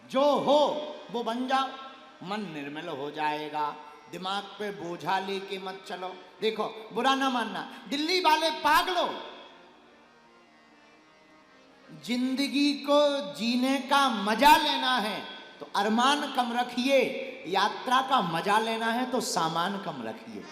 जो हो वो बन जाओ, मन निर्मल हो जाएगा। दिमाग पे बोझा लेके मत चलो। देखो बुरा ना मानना, दिल्ली वाले पागलों, जिंदगी को जीने का मजा लेना है तो अरमान कम रखिए, यात्रा का मजा लेना है तो सामान कम रखिए।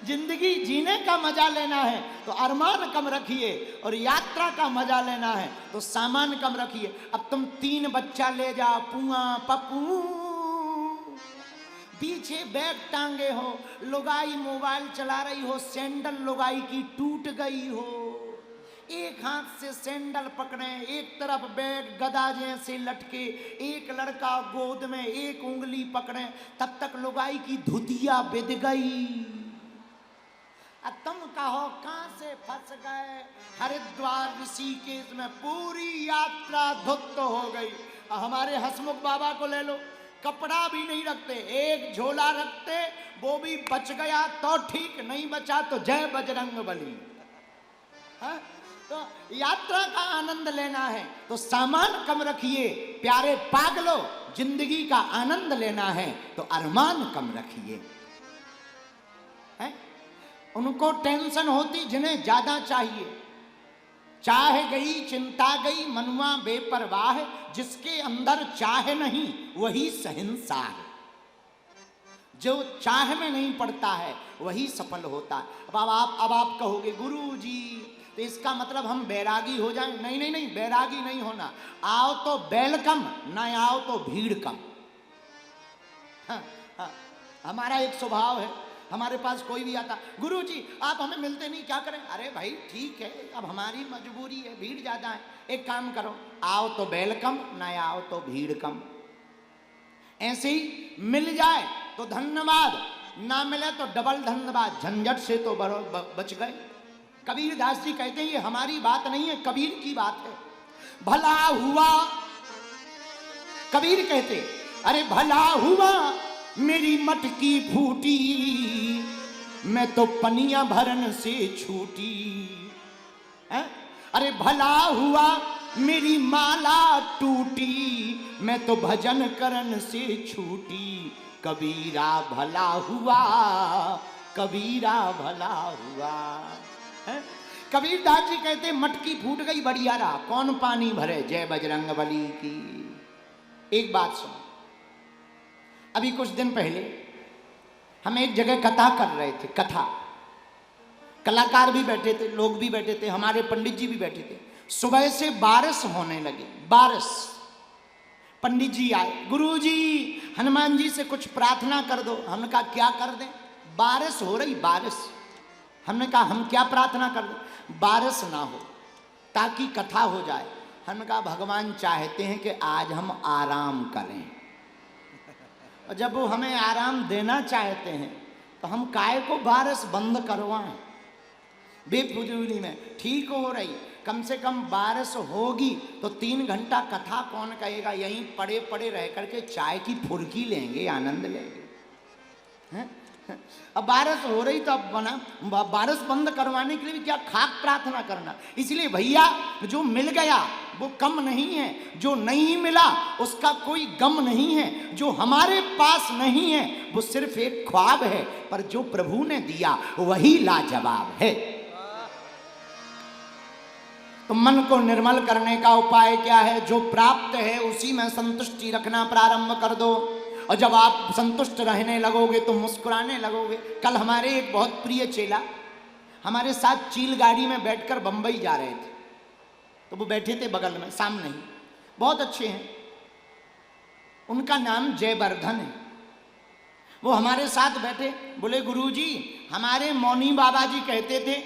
जिंदगी जीने का मजा लेना है तो अरमान कम रखिए, और यात्रा का मजा लेना है तो सामान कम रखिए। अब तुम 3 बच्चा ले जाओ, पुआ पप्पू, पीछे बैग टांगे हो, लुगाई मोबाइल चला रही हो, सैंडल लुगाई की टूट गई हो, एक हाथ से सैंडल पकड़े, एक तरफ बैग गदा जैसे लटके, एक लड़का गोद में एक उंगली पकड़े, तब तक लुगाई की धुतिया बिध गई। अब तुम कहो कहां से फंस गए, हरिद्वार ऋषिकेश में पूरी यात्रा धुत हो गई। हमारे हसमुख बाबा को ले लो, कपड़ा भी नहीं रखते, एक झोला रखते, वो भी बच गया तो ठीक, नहीं बचा तो जय बजरंग बली। हाँ? तो यात्रा का आनंद लेना है तो सामान कम रखिए। प्यारे पागलो, जिंदगी का आनंद लेना है तो अरमान कम रखिए। उनको टेंशन होती जिन्हें ज्यादा चाहिए। चाह गई चिंता गई मनुआ बेपरवाह, जिसके अंदर चाह नहीं वही शहंशाह है। जो चाह में नहीं पड़ता है वही सफल होता है। अब आप कहोगे गुरुजी तो इसका मतलब हम बैरागी हो जाएं? नहीं नहीं नहीं, बैरागी नहीं होना। आओ तो बैल कम, ना आओ तो भीड़ कम। हाँ, हाँ, हमारा एक स्वभाव है, हमारे पास कोई भी आता, गुरुजी आप हमें मिलते नहीं, क्या करें? अरे भाई ठीक है, अब हमारी मजबूरी है, भीड़ ज्यादा है, एक काम करो, आओ तो बैल कम, ना आओ तो भीड़ कम। ऐसे ही मिल जाए तो धन्यवाद, ना मिले तो डबल धन्यवाद, झंझट से तो बच गए। कबीर दास जी कहते हैं ये हमारी बात नहीं है, कबीर की बात है। भला हुआ, कबीर कहते अरे भला हुआ मेरी मटकी फूटी, मैं तो पनिया भरन से छूटी। अरे भला हुआ मेरी माला टूटी, मैं तो भजन करन से छूटी। कबीरा भला हुआ, कबीरा भला हुआ। कबीर दास जी कहते मटकी फूट गई बढ़िया रहा, कौन पानी भरे, जय बजरंग बली की। एक बात सुनो, अभी कुछ दिन पहले हम एक जगह कथा कर रहे थे, कथा, कलाकार भी बैठे थे, लोग भी बैठे थे, हमारे पंडित जी भी बैठे थे। सुबह से बारिश होने लगी, बारिश। पंडित जी आए, गुरुजी हनुमान जी से कुछ प्रार्थना कर दो। हमने कहा क्या कर दें, बारिश हो रही, बारिश। हमने कहा हम क्या प्रार्थना कर दें, बारिश ना हो ताकि कथा हो जाए। हमने कहा भगवान चाहते हैं कि आज हम आराम करें, और जब वो हमें आराम देना चाहते हैं तो हम काय को बारिश बंद करवाएं। बेफिजूली में ठीक हो रही, कम से कम बारिश होगी तो 3 घंटा कथा कौन कहेगा, यहीं पड़े पड़े रह करके चाय की फुर्की लेंगे, आनंद लेंगे। हैं? अब बारिश हो रही तो अब बना, बारिश बंद करवाने के लिए भी क्या खाक प्रार्थना करना। इसलिए भैया जो मिल गया वो कम नहीं है, जो नहीं मिला उसका कोई गम नहीं है, जो हमारे पास नहीं है वो सिर्फ एक ख्वाब है, पर जो प्रभु ने दिया वही लाजवाब है। तो मन को निर्मल करने का उपाय क्या है, जो प्राप्त है उसी में संतुष्टि रखना प्रारंभ कर दो, और जब आप संतुष्ट रहने लगोगे तो मुस्कुराने लगोगे। कल हमारे एक बहुत प्रिय चेला हमारे साथ चील गाड़ी में बैठकर बंबई जा रहे थे, तो वो बैठे थे बगल में, सामने ही, बहुत अच्छे हैं, उनका नाम जयवर्धन है। वो हमारे साथ बैठे, बोले गुरुजी हमारे मौनी बाबा जी कहते थे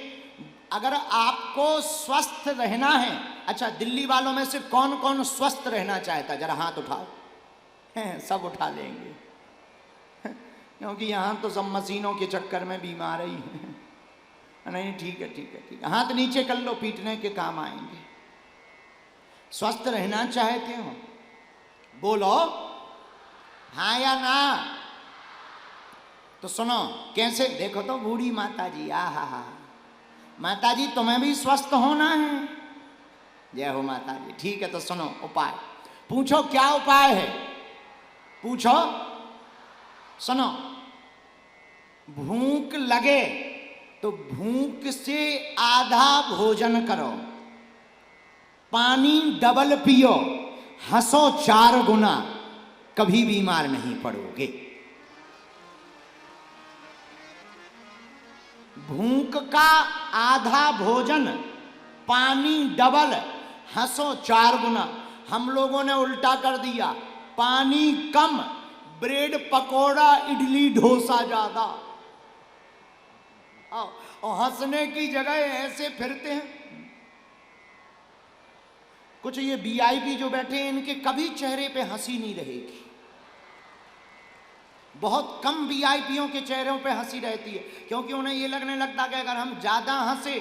अगर आपको स्वस्थ रहना है, अच्छा दिल्ली वालों में से कौन कौन स्वस्थ रहना चाहता, जरा हाथ उठाओ। सब उठा लेंगे, क्योंकि यहाँ तो सब मशीनों के चक्कर में बीमार ही है। नहीं ठीक है ठीक है ठीक है, हाथ नीचे कर लो, पीटने के काम आएंगे। स्वस्थ रहना चाहते हो, बोलो हाँ या ना। तो सुनो कैसे, देखो तो बूढ़ी माता जी, आहा माता जी तुम्हें भी स्वस्थ होना है, जय हो माता जी। ठीक है तो सुनो उपाय, पूछो क्या उपाय है, पूछो। सुनो, भूख लगे तो भूख से आधा भोजन करो, पानी डबल पियो, हंसो 4 गुना, कभी बीमार नहीं पड़ोगे। भूख का आधा भोजन, पानी डबल, हंसो 4 गुना। हम लोगों ने उल्टा कर दिया, पानी कम, ब्रेड पकोड़ा इडली डोसा ज्यादा, और हंसने की जगह ऐसे फिरते हैं। कुछ ये वीआईपी जो बैठे हैं, इनके कभी चेहरे पे हंसी नहीं रहेगी। बहुत कम वीआईपीओं के चेहरों पे हंसी रहती है, क्योंकि उन्हें ये लगने लगता कि अगर हम ज्यादा हंसे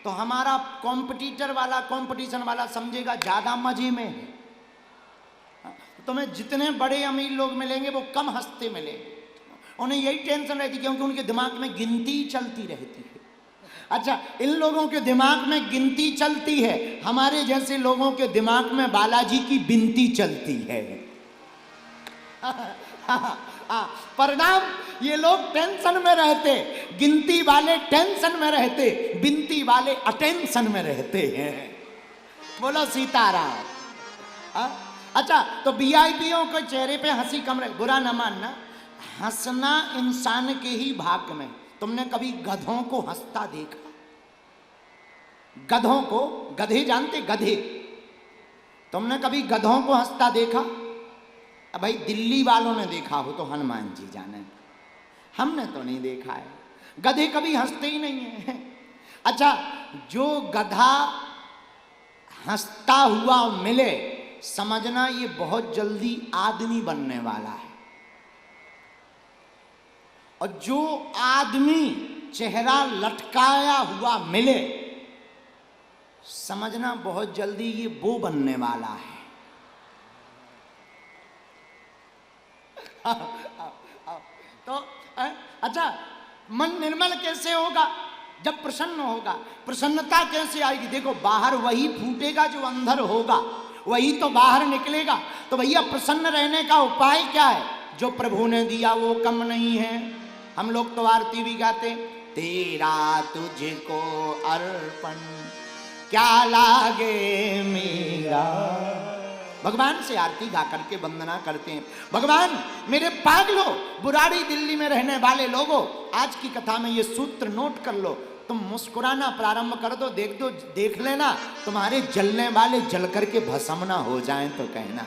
तो हमारा कॉम्पिटिटर वाला, कंपटीशन वाला समझेगा ज्यादा मजे में है। तुम्हें जितने बड़े अमीर लोग मिलेंगे वो कम हंसते मिलेंगे, उन्हें यही टेंशन रहती है, क्योंकि उनके दिमाग में गिनती चलती रहती है। अच्छा, इन लोगों के दिमाग में गिनती चलती है, हमारे जैसे लोगों के दिमाग में बालाजी की बिनती चलती है। परिणाम, ये लोग टेंशन में रहते, गिनती वाले टेंशन में रहते, बिनती वाले अटेंशन में रहते हैं। बोलो सीताराम। अच्छा, तो वीआईपीओं के चेहरे पे हंसी कम रहे, बुरा न मानना, हंसना इंसान के ही भाग्य में। तुमने कभी गधों को हंसता देखा? गधों को, गधे जानते, गधे, तुमने कभी गधों को हंसता देखा? अब भाई दिल्ली वालों ने देखा हो तो हनुमान जी जाने, हमने तो नहीं देखा है। गधे कभी हंसते ही नहीं है। अच्छा, जो गधा हंसता हुआ मिले, समझना ये बहुत जल्दी आदमी बनने वाला है। और जो आदमी चेहरा लटकाया हुआ मिले, समझना बहुत जल्दी ये वो बनने वाला है। तो अच्छा, मन निर्मल कैसे होगा? जब प्रसन्न होगा। प्रसन्नता कैसे आएगी? देखो, बाहर वही फूटेगा जो अंदर होगा, वही तो बाहर निकलेगा। तो भैया प्रसन्न रहने का उपाय क्या है? जो प्रभु ने दिया वो कम नहीं है। हम लोग तो आरती भी गाते, तेरा तुझको अर्पण क्या लागे मेरा। भगवान से आरती गा करके वंदना करते हैं। भगवान, मेरे पागलों, बुराड़ी दिल्ली में रहने वाले लोगों, आज की कथा में ये सूत्र नोट कर लो। तुम मुस्कुराना प्रारंभ कर दो, देख लेना तुम्हारे जलने वाले जल करके भस्म ना हो जाएं तो कहना।